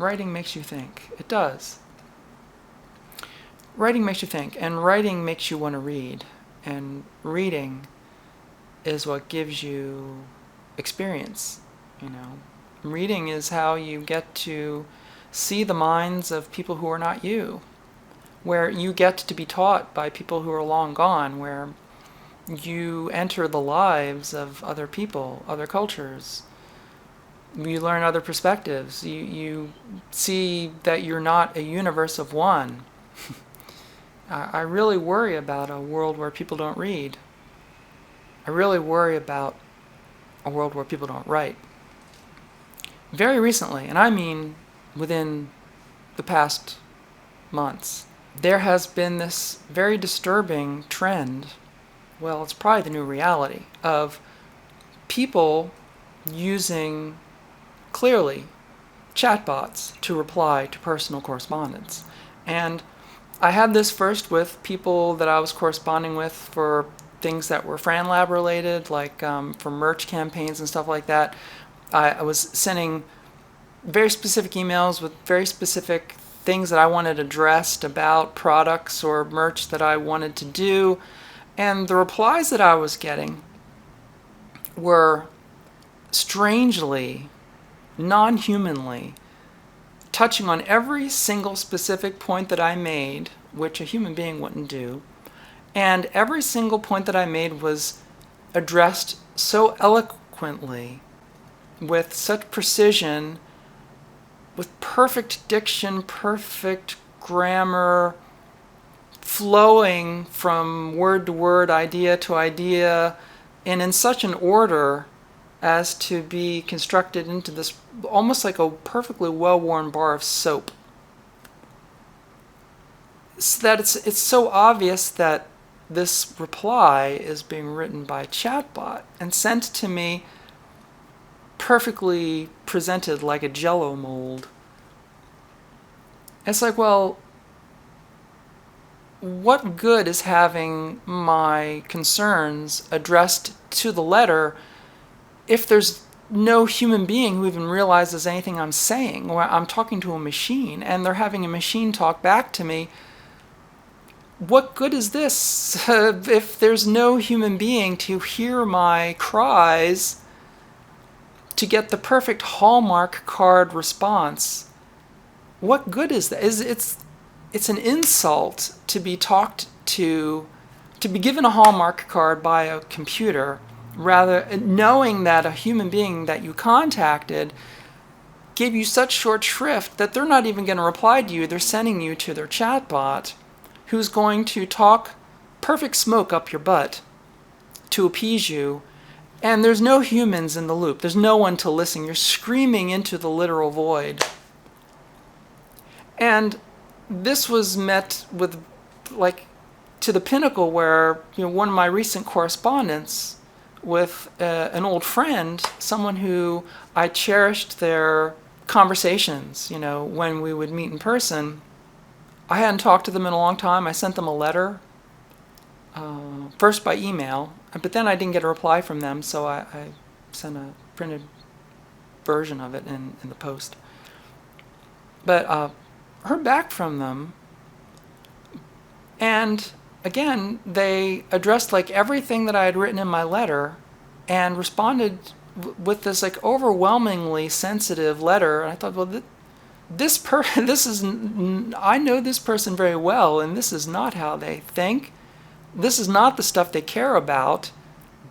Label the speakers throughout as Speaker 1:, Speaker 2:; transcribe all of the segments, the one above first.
Speaker 1: Writing makes you think. It does. Writing makes you think, and writing makes you want to read. And reading is what gives you experience, you know. Reading is how you get to see the minds of people who are not you, where you get to be taught by people who are long gone, where you enter the lives of other people, other cultures. You learn other perspectives. You see that you're not a universe of one. I really worry about a world where people don't read. I really worry about a world where people don't write. Very recently, and I mean within the past months, there has been this very disturbing trend, well, it's probably the new reality, of people using, clearly, chatbots to reply to personal correspondence. And I had this first with people that I was corresponding with for things that were FranLab related, like for merch campaigns and stuff like that. I was sending very specific emails with very specific things that I wanted addressed about products or merch that I wanted to do. And the replies that I was getting were strangely, non-humanly, touching on every single specific point that I made, which a human being wouldn't do. And every single point that I made was addressed so eloquently, with such precision, with perfect diction, perfect grammar, flowing from word to word, idea to idea, and in such an order as to be constructed into this almost like a perfectly well-worn bar of soap. So that it's so obvious that this reply is being written by a chatbot and sent to me perfectly presented like a Jell-O mold. It's like, well, what good is having my concerns addressed to the letter if there's no human being who even realizes anything I'm saying? Or I'm talking to a machine and they're having a machine talk back to me. What good is this if there's no human being to hear my cries to get the perfect Hallmark card response? What good is that? It's an insult to be talked to be given a Hallmark card by a computer, rather knowing that a human being that you contacted gave you such short shrift that they're not even going to reply to you. They're sending you to their chatbot, who's going to talk perfect smoke up your butt to appease you, and there's no humans in the loop. There's no one to listen. You're screaming into the literal void. And this was met with, like, to the pinnacle where, you know, one of my recent correspondence with an old friend, someone who I cherished their conversations, you know, when we would meet in person. I hadn't talked to them in a long time. I sent them a letter, first by email, but then I didn't get a reply from them, so I sent a printed version of it in the post. But heard back from them, and again, they addressed like everything that I had written in my letter and responded with this like overwhelmingly sensitive letter. And I thought, well, I know this person very well, and this is not how they think. This is not the stuff they care about.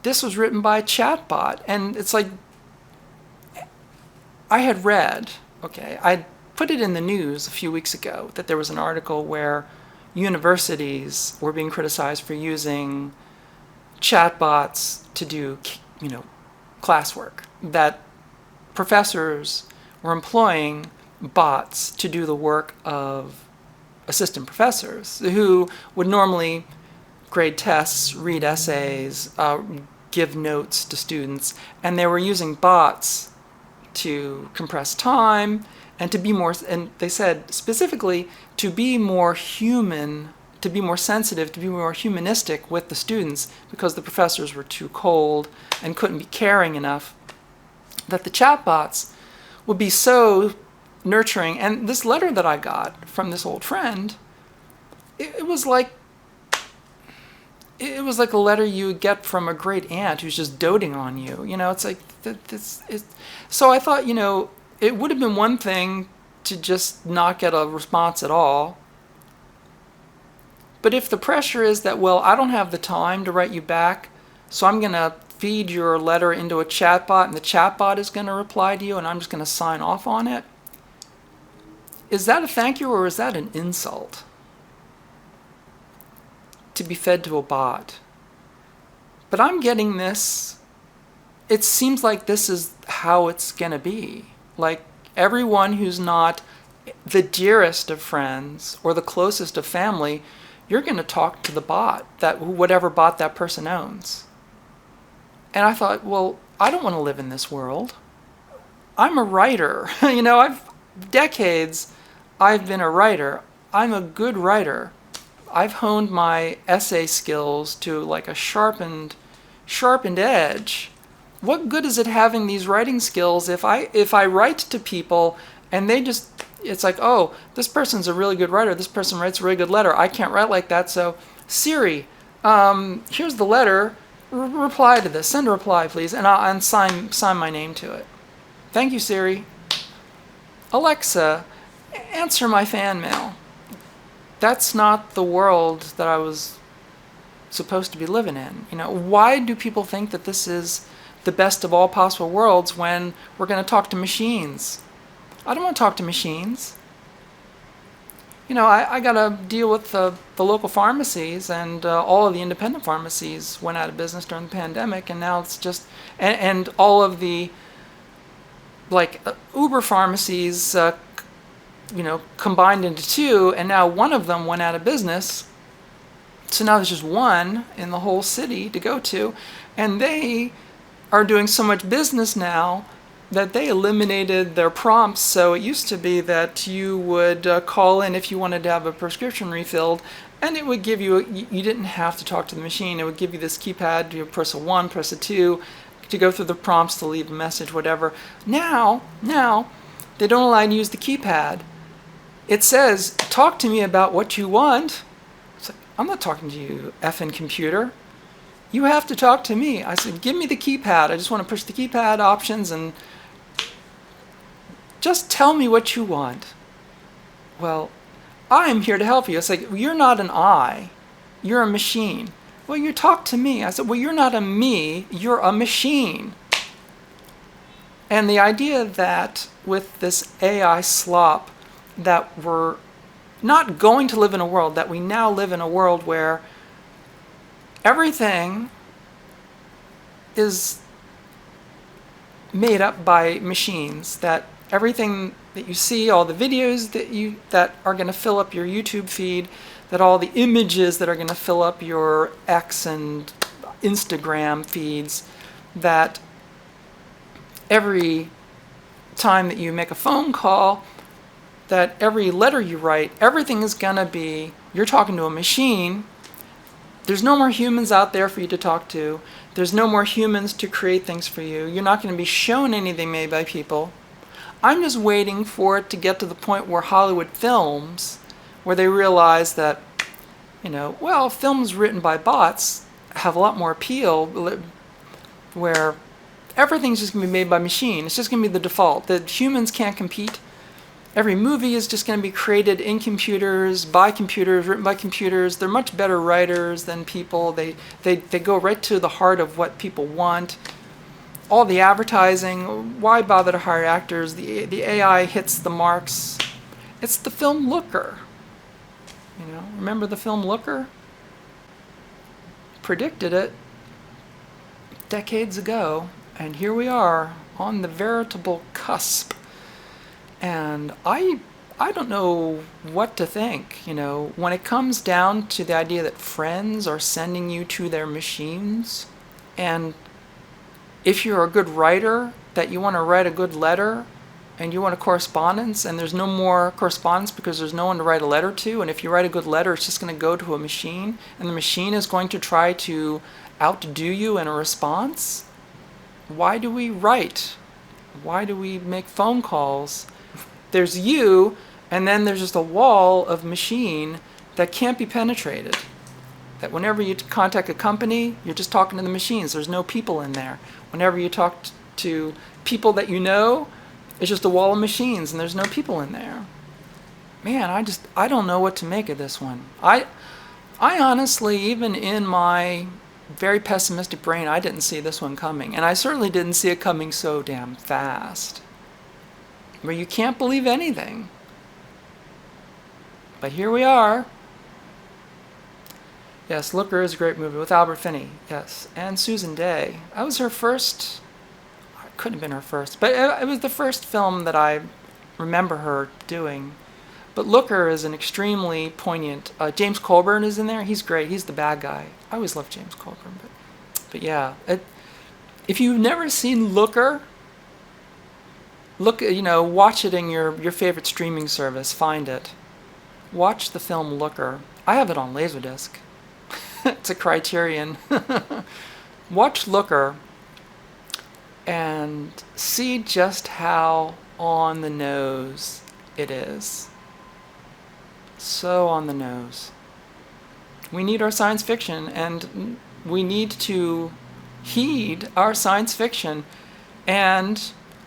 Speaker 1: This was written by a chatbot. And it's like, I had read, I put it in the news a few weeks ago that there was an article where universities were being criticized for using chatbots to do, you know, classwork. That professors were employing bots to do the work of assistant professors who would normally grade tests, read essays, give notes to students, and they were using bots to compress time and to be more, and they said specifically to be more human, to be more sensitive, to be more humanistic with the students, because the professors were too cold and couldn't be caring enough, that the chatbots would be so nurturing. And this letter that I got from this old friend, it was like a letter you would get from a great aunt who's just doting on you. It's like so I thought, it would have been one thing to just not get a response at all. But if the pressure is that, well, I don't have the time to write you back, so I'm going to feed your letter into a chatbot, and the chatbot is going to reply to you, and I'm just going to sign off on it, is that a thank you, or is that an insult? To be fed to a bot. But I'm getting this. It seems like this is how it's going to be. Like, everyone who's not the dearest of friends or the closest of family, you're going to talk to the bot, whatever bot that person owns. And I thought, well, I don't want to live in this world. I'm a writer. Decades I've been a writer. I'm a good writer. I've honed my essay skills to like a sharpened edge. What good is it having these writing skills if I write to people and it's like, oh, this person's a really good writer, this person writes a really good letter, I can't write like that, so Siri, here's the letter, reply to this, send a reply please, and sign my name to it. Thank you, Siri. Alexa, answer my fan mail. That's not the world that I was supposed to be living in. Why do people think that this is the best of all possible worlds when we're going to talk to machines? I don't want to talk to machines. I got to deal with the local pharmacies, and all of the independent pharmacies went out of business during the pandemic, and now it's just, and all of the Uber pharmacies combined into two, and now one of them went out of business. So now there's just one in the whole city to go to, and they are doing so much business now that they eliminated their prompts. So it used to be that you would call in if you wanted to have a prescription refilled, and it would give you, you didn't have to talk to the machine. It would give you this keypad, you press a 1, press a 2, to go through the prompts to leave a message, whatever. Now, they don't allow you to use the keypad. It says, talk to me about what you want. It's like, I'm not talking to you, effing computer. You have to talk to me. I said, give me the keypad. I just want to push the keypad options and just tell me what you want. Well, I'm here to help you. It's like, you're not an I, you're a machine. Well, you talk to me. I said, well, you're not a me, you're a machine. And the idea that with this AI slop, that we're not going to live in a world, that we now live in a world where everything is made up by machines, that everything that you see, all the videos that are going to fill up your YouTube feed, that all the images that are going to fill up your X and Instagram feeds, that every time that you make a phone call, that every letter you write, everything is going to be, you're talking to a machine. There's no more humans out there for you to talk to. There's no more humans to create things for you. You're not going to be shown anything made by people. I'm just waiting for it to get to the point where Hollywood films, where they realize that, films written by bots have a lot more appeal, where everything's just going to be made by machine. It's just going to be the default. The humans can't compete. Every movie is just going to be created in computers, by computers, written by computers. They're much better writers than people. They go right to the heart of what people want. All the advertising, why bother to hire actors? The AI hits the marks. It's the film Looker. Remember the film Looker? Predicted it decades ago, and here we are on the veritable cusp. And I don't know what to think, when it comes down to the idea that friends are sending you to their machines, and if you're a good writer, that you want to write a good letter, and you want a correspondence, and there's no more correspondence because there's no one to write a letter to, and if you write a good letter, it's just going to go to a machine, and the machine is going to try to outdo you in a response. Why do we write? Why do we make phone calls? there's you, and then there's just a wall of machine that can't be penetrated. That whenever you contact a company, you're just talking to the machines. There's no people in there. Whenever you talk to people that you know, it's just a wall of machines and there's no people in there. Man, I don't know what to make of this one. I honestly, even in my very pessimistic brain, I didn't see this one coming. And I certainly didn't see it coming so damn fast. Where you can't believe anything. But here we are. Yes, Looker is a great movie with Albert Finney. Yes, and Susan Dey. That was her first. It couldn't have been her first, but it was the first film that I remember her doing. But Looker is an extremely poignant. James Coburn is in there. He's great. He's the bad guy. I always loved James Coburn, but yeah. If you've never seen Looker, watch it in your favorite streaming service. Find it. Watch the film Looker. I have it on Laserdisc. It's a Criterion. Watch Looker and see just how on the nose it is. So on the nose. We need our science fiction, and we need to heed our science fiction. And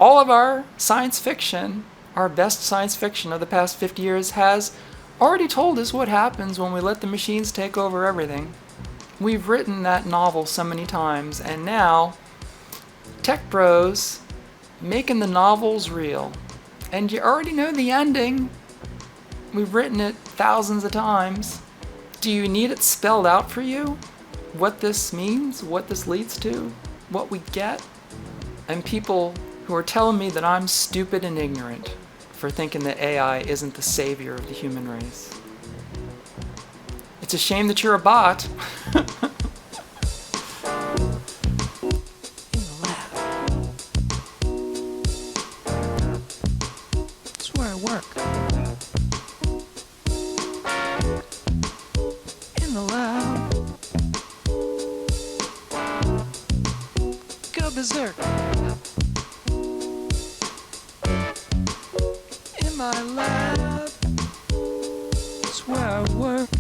Speaker 1: all of our science fiction, our best science fiction of the past 50 years, has already told us what happens when we let the machines take over everything. We've written that novel so many times, and now tech bros making the novels real. And you already know the ending. We've written it thousands of times. Do you need it spelled out for you? What this means, what this leads to, what we get? And people who are telling me that I'm stupid and ignorant for thinking that AI isn't the savior of the human race. It's a shame that you're a bot.
Speaker 2: That's where I work. In the lab. Go berserk. In my lab. That's where I work.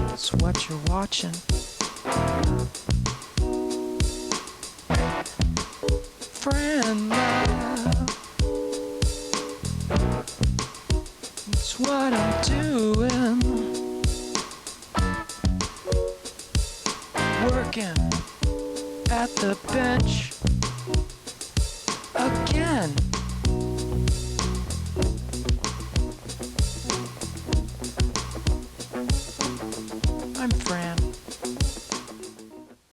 Speaker 2: That's what you're watching. Friend lab. That's what I'm doing. Working at the bench again.